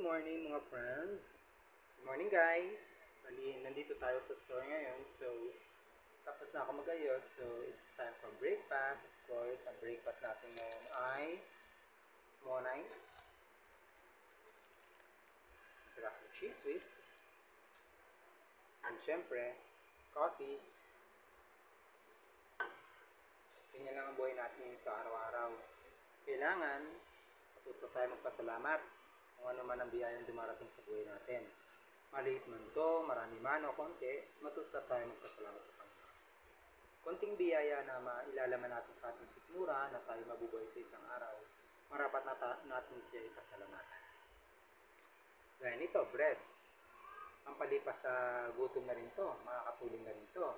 morning mga friends. Good morning guys. Bali, nandito tayo sa store ngayon. So, tapos na ako mag-ayos. So, it's time for breakfast. Of course, ang breakfast natin ngayon ay monay. Isang pirasong cheese whiz. And syempre, coffee. Ganyan lang ang buhay natin sa araw-araw. Kailangan matuto tayo magpasalamat kung ano man ang biyayang dumarating sa buhay natin. Maliit man to, marami man o konti, matuto tayo magpasalamat sa Panginoon. Konting biyaya na mailalaman natin sa ating sikmura na tayo mabubuhay sa isang araw, marapat natin siya ipasalamatan. Gaya nito, bread. Ang palipas sa gutom na rin to, makakatulong na rin to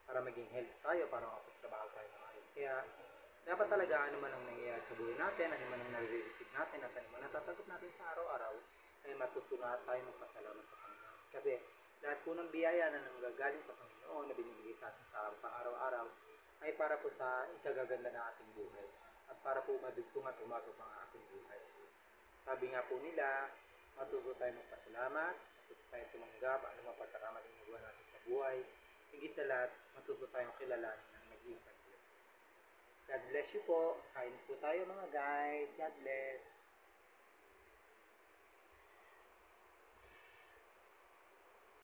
para maging healthy tayo, para makapagtrabaho tayo ng ayos. Kaya dapat talaga ano man ang nangyayari sa buhay natin, ano man ang nare-receive natin, at ano man natatanggap natin sa araw-araw, ay matutunan tayo magpasalamat sa Panginoon. Kasi lahat po ng biyaya na nanggagaling sa Panginoon na binibigay sa atin sa pang-araw-araw ay para po sa ikagaganda ng ating buhay at para po madugtong at umagaw ang ating buhay. Sabi nga po nila, matuto tayo magpasalamat, matuto tayo tumanggap ano mga pagkakamaling nagawa natin sa buhay. Higit sa lahat, matuto tayong kilalanin ng nag-iisang Diyos. God bless you po. Kain po tayo mga guys. God bless.